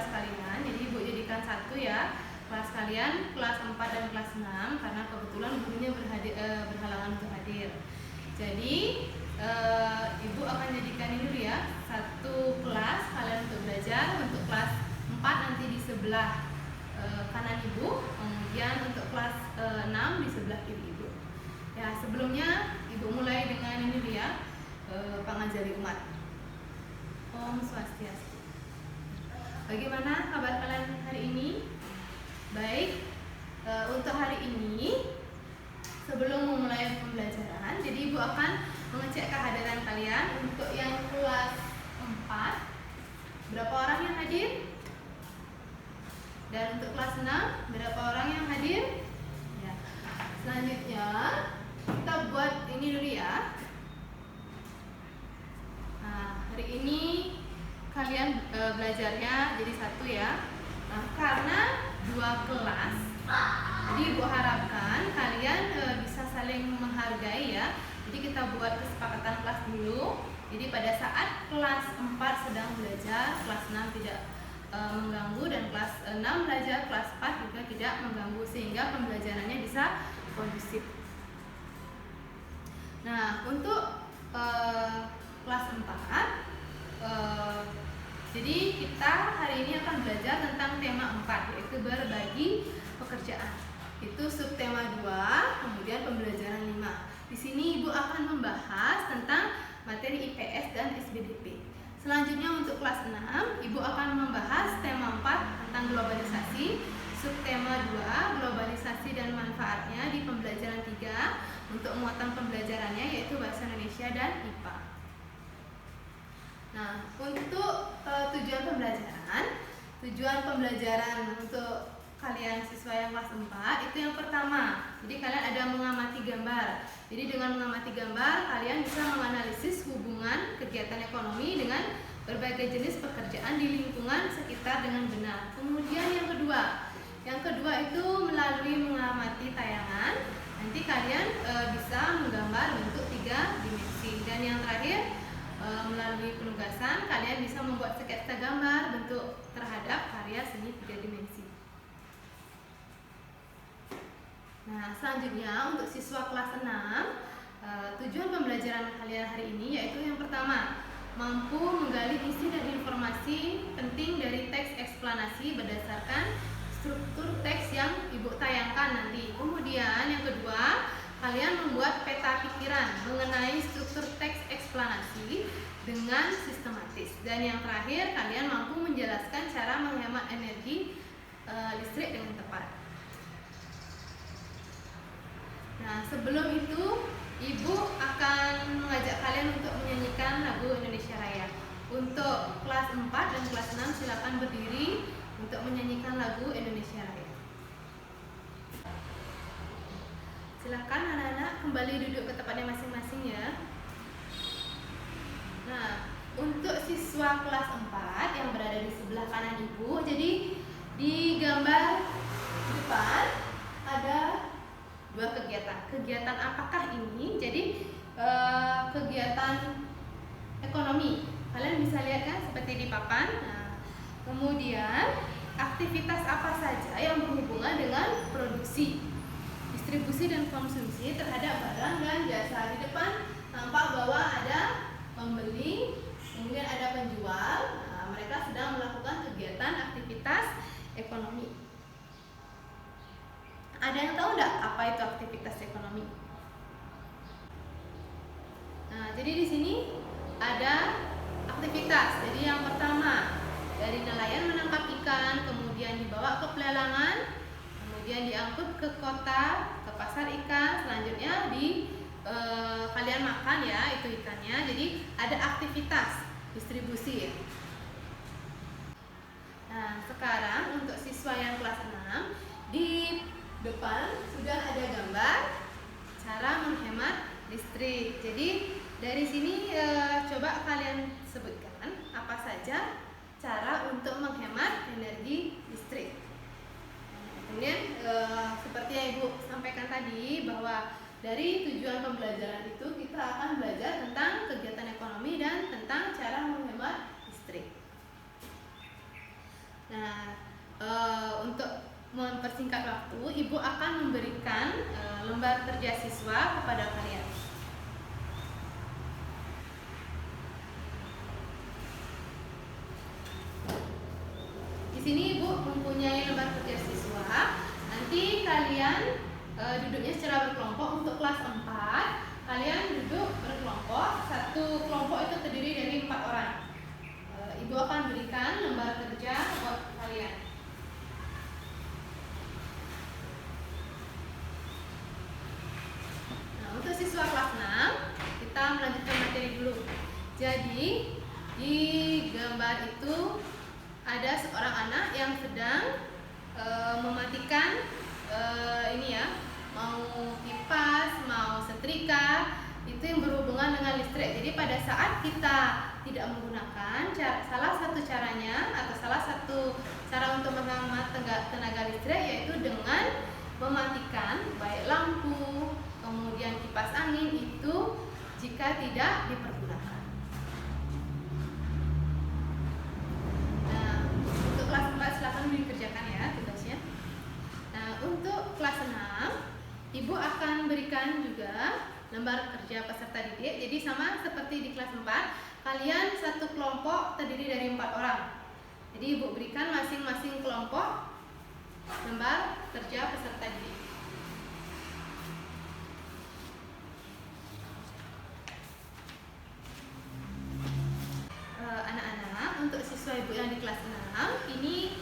kelas kalian. Jadi Ibu jadikan satu ya, kelas kalian kelas 4 dan kelas 6 karena kebetulan gurunya berhalangan untuk hadir. Jadi Ibu akan jadikan ini dulu ya, satu kelas kalian untuk belajar. Untuk kelas 4 nanti di sebelah kanan Ibu, kemudian untuk kelas 6 di sebelah kiri Ibu. Ya, sebelumnya Ibu mulai dengan ini dulu ya, pangajari umat. Om Swastiastu. Bagaimana kabar kalian hari ini? Baik. Untuk hari ini sebelum memulai pembelajaran, jadi Ibu akan mengecek kehadiran kalian. Untuk yang kelas 4, berapa orang yang hadir? Dan untuk kelas 6, berapa orang yang hadir? Ya. Selanjutnya kita buat ini dulu ya. Nah, hari ini kalian belajarnya jadi satu ya. Nah, karena 2 kelas, jadi Ibu harapkan kalian bisa saling menghargai ya. Jadi kita buat kesepakatan kelas dulu. Jadi pada saat kelas 4 sedang belajar, kelas 6 tidak mengganggu, dan kelas 6 belajar, kelas 4 juga tidak mengganggu, sehingga pembelajarannya bisa kondusif. Nah, untuk kelas 4 jadi kita hari ini akan belajar tentang tema 4, yaitu berbagi pekerjaan. Itu subtema 2, kemudian pembelajaran 5. Di sini Ibu akan membahas tentang materi IPS dan SBDP. Selanjutnya untuk kelas 6, Ibu akan membahas tema 4 tentang globalisasi, subtema 2, globalisasi dan manfaatnya di pembelajaran 3. Untuk muatan pembelajarannya yaitu bahasa Indonesia dan IPA. Nah, untuk tujuan pembelajaran untuk kalian siswa yang kelas 4 itu yang pertama, jadi kalian ada mengamati gambar. Jadi dengan mengamati gambar, kalian bisa menganalisis hubungan kegiatan ekonomi dengan berbagai jenis pekerjaan di lingkungan sekitar dengan benar. Kemudian yang kedua itu melalui mengamati tayangan, nanti kalian bisa menggambar bentuk 3 dimensi. Dan yang terakhir, melalui penugasan, kalian bisa membuat sketsa gambar bentuk terhadap karya seni 3 dimensi. Nah, selanjutnya untuk siswa kelas 6, tujuan pembelajaran kalian hari ini yaitu yang pertama, mampu menggali isi dan informasi penting dari teks eksplanasi berdasarkan struktur teks yang Ibu tayangkan nanti. Kemudian yang kedua, kalian membuat peta pikiran mengenai struktur teks eksplanasi dengan sistematis. Dan yang terakhir, kalian mampu menjelaskan cara menghemat energi listrik dengan tepat. Nah, sebelum itu Ibu akan mengajak kalian untuk menyanyikan lagu Indonesia Raya. Untuk kelas 4 dan kelas 6 silakan berdiri untuk menyanyikan lagu Indonesia Raya. Silakan anak-anak kembali duduk ke tempatnya masing-masing ya. Nah, untuk siswa kelas 4 yang berada di sebelah kanan Ibu, jadi di gambar depan ada 2 kegiatan. Kegiatan apakah ini? Jadi kegiatan ekonomi. Kalian bisa lihat kan seperti di papan. Nah, kemudian aktivitas apa saja yang berhubungan dengan produksi, distribusi dan konsumsi terhadap barang dan jasa. Di depan tampak bahwa ada pembeli, kemudian ada penjual. Nah, mereka sedang melakukan kegiatan aktivitas ekonomi. Ada yang tahu enggak apa itu aktivitas ekonomi? Nah, jadi di sini ada aktivitas. Jadi yang pertama, dari nelayan menangkap ikan, kemudian dibawa ke pelelangan, kemudian diangkut ke kota, ke pasar ikan, selanjutnya kalian makan ya itu ikannya. Jadi ada aktivitas distribusi. Nah, sekarang untuk siswa yang kelas 6, di depan sudah ada gambar cara menghemat listrik. Jadi dari sini coba kalian sebutkan apa saja cara untuk menghemat energi listrik. Kemudian seperti yang Ibu sampaikan tadi, bahwa dari tujuan pembelajaran itu kita akan belajar tentang kegiatan ekonomi dan tentang cara menghemat listrik. Nah, untuk mempersingkat waktu, Ibu akan memberikan lembar kerja siswa kepada kalian. Di sini Ibu mempunyai lembar kerja siswa. Nanti kalian duduknya secara berkelompok. Untuk kelas 4, kalian duduk berkelompok. Satu kelompok itu terdiri dari 4 orang. Ibu akan berikan lembar kerja buat kalian. Nah, untuk siswa kelas 6, kita melanjutkan materi dulu. Jadi, di gambar itu ada seorang anak yang sedang mematikan mau kipas, mau setrika, itu yang berhubungan dengan listrik. Jadi pada saat kita tidak menggunakan, salah satu caranya atau salah satu cara untuk menghemat tenaga listrik yaitu dengan mematikan baik lampu, kemudian kipas angin itu jika tidak dipergunakan. Nah, untuk kelas 4 silakan dikerjakan ya tugasnya. Nah, untuk kelas 6 Ibu akan berikan juga lembar kerja peserta didik. Jadi sama seperti di kelas 4, kalian satu kelompok terdiri dari 4 orang. Jadi Ibu berikan masing-masing kelompok lembar kerja peserta didik. Anak-anak, untuk siswa Ibu yang di kelas 6, ini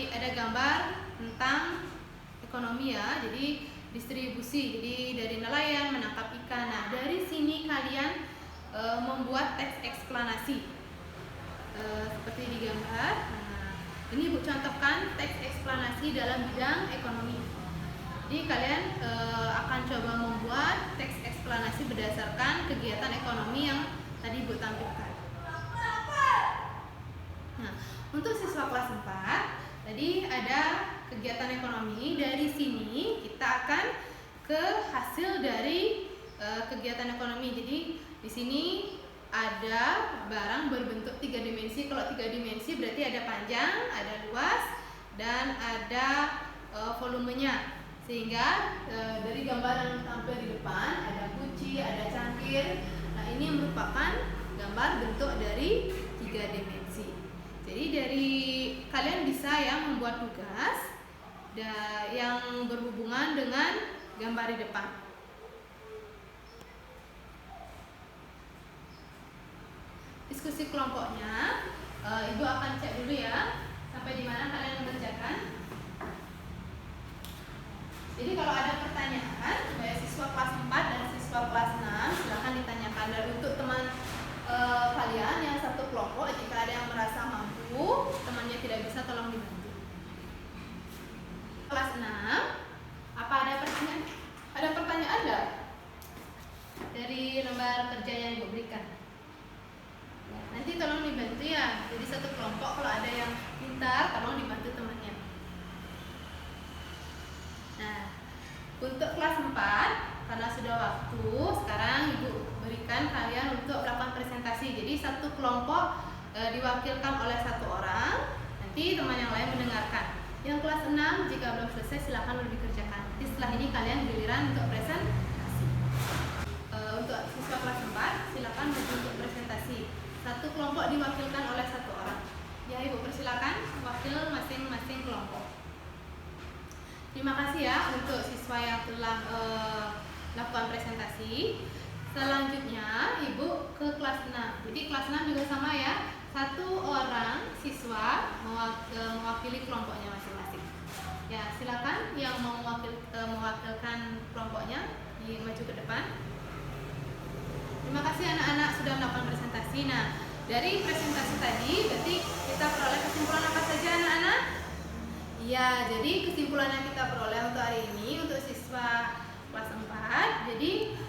ada gambar tentang ekonomi ya. Jadi distribusi, jadi dari nelayan menangkap ikan. Nah, dari sini kalian membuat teks eksplanasi seperti di gambar. Nah, ini Ibu contohkan teks eksplanasi dalam bidang ekonomi. Jadi kalian akan coba membuat teks eksplanasi berdasarkan kegiatan ekonomi yang tadi Ibu tampilkan. Nah, untuk siswa kelas 4, tadi ada kegiatan ekonomi. Dari sini kita akan ke hasil dari kegiatan ekonomi. Jadi di sini ada barang berbentuk 3 dimensi. Kalau 3 dimensi berarti ada panjang, ada luas, dan ada volumenya. Sehingga dari gambar yang tampil di depan ada guci, ada cangkir. Nah, ini merupakan gambar bentuk dari 3 dimensi. Jadi dari kalian bisa yang membuat tugas yang berhubungan dengan gambar di depan. Diskusi kelompoknya, Ibu akan cek dulu ya sampai di mana kalian mengerjakan. Jadi kalau ada pertanyaan baik siswa kelas 4 dan siswa kelas 6 silahkan ditanyakan. Dan untuk teman kalian yang satu kelompok, jika ada yang merasa mampu, temannya tidak bisa, tolong dibantu. Kelas 6, apa ada pertanyaan? Ada pertanyaan enggak? Dari lembar kerja yang Ibu berikan. Nanti tolong dibantu ya. Jadi satu kelompok kalau ada yang pintar, tolong dibantu temannya. Nah, untuk kelas 4, karena sudah waktu, sekarang Ibu berikan kalian untuk melakukan presentasi. Jadi satu kelompok diwakilkan oleh satu orang, nanti teman yang lain mendengarkan. Yang kelas 6 jika belum selesai silakan dikerjakan. Jadi setelah ini kalian giliran untuk presentasi. Untuk siswa kelas 4 silakan untuk presentasi. Satu kelompok diwakilkan oleh satu orang. Ya Ibu, persilakan wakil masing-masing kelompok. Terima kasih ya untuk siswa yang telah melakukan presentasi. Selanjutnya Ibu ke kelas 6. Jadi kelas 6 juga sama ya. Satu orang siswa mewakili kelompoknya masing-masing. Ya, silakan yang mau mewakilkan kelompoknya maju ke depan. Terima kasih anak-anak sudah melakukan presentasi. Nah, dari presentasi tadi berarti kita peroleh kesimpulan apa saja anak-anak? Ya, jadi kesimpulan yang kita peroleh untuk hari ini untuk siswa kelas 4. Jadi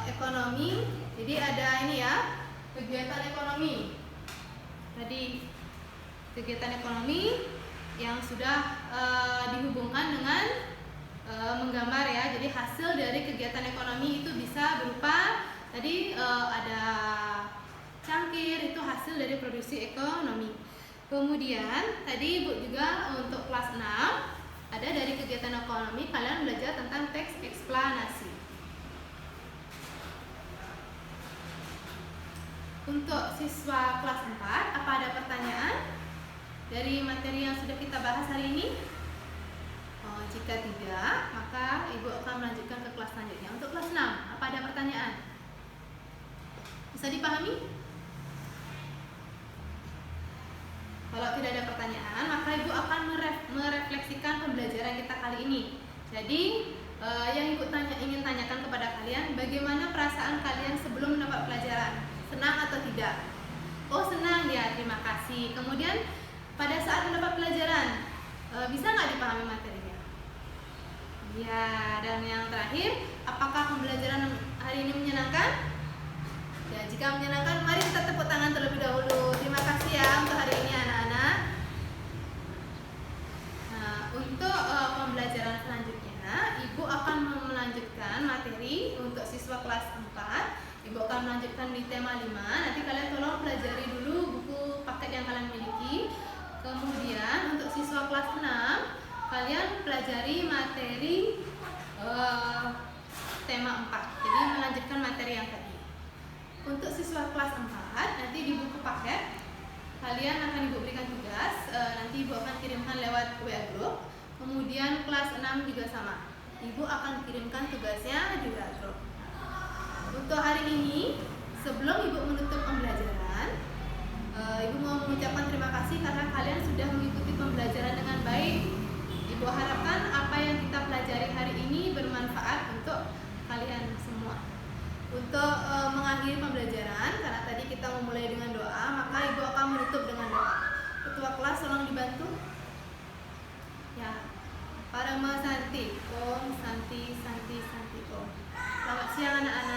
ekonomi. Jadi ada ini ya, kegiatan ekonomi. Tadi kegiatan ekonomi yang sudah dihubungkan dengan menggambar ya. Jadi hasil dari kegiatan ekonomi itu bisa berupa tadi ada cangkir, itu hasil dari produksi ekonomi. Kemudian tadi Ibu juga untuk kelas 6 ada dari kegiatan ekonomi kalian belajar tentang teks eksplanasi. Untuk siswa kelas 4, apa ada pertanyaan dari materi yang sudah kita bahas hari ini? Jika tidak, maka Ibu akan melanjutkan ke kelas selanjutnya. Untuk kelas 6, apa ada pertanyaan? Bisa dipahami? Kalau tidak ada pertanyaan, maka Ibu akan merefleksikan pembelajaran kita kali ini. Jadi, yang Ibu ingin tanyakan kepada kalian, bagaimana perasaan kalian sebelum mendapat pelajaran? Senang atau tidak? Oh, senang ya, terima kasih. Kemudian, pada saat mendapat pelajaran, bisa nggak dipahami materinya? Ya, dan yang terakhir, apakah pembelajaran hari ini menyenangkan? Ya, jika menyenangkan, mari kita tepuk tangan terlebih dahulu. Terima kasih ya untuk hari ini anak-anak. Nah, untuk pembelajaran selanjutnya, Ibu akan melanjutkan materi untuk siswa kelas 4. Ibu akan melanjutkan di tema 5. Nanti kalian tolong pelajari dulu buku paket yang kalian miliki. Kemudian untuk siswa kelas 6, kalian pelajari materi tema 4. Jadi melanjutkan materi yang tadi. Untuk siswa kelas 4, nanti di buku paket kalian akan Ibu berikan tugas, nanti Ibu akan kirimkan lewat WA group. Kemudian kelas 6 juga sama, Ibu akan kirimkan tugasnya di WA group. Untuk hari ini, sebelum Ibu menutup pembelajaran, Ibu mau mengucapkan terima kasih karena kalian sudah mengikuti pembelajaran dengan baik. Ibu harapkan apa yang kita pelajari hari ini bermanfaat untuk kalian semua. Untuk mengakhiri pembelajaran, karena tadi kita memulai dengan doa, maka Ibu akan menutup dengan doa. Ketua kelas tolong dibantu. Ya, Parama Santi Om, Santi Santi Santi Om. Selamat siang anak-anak.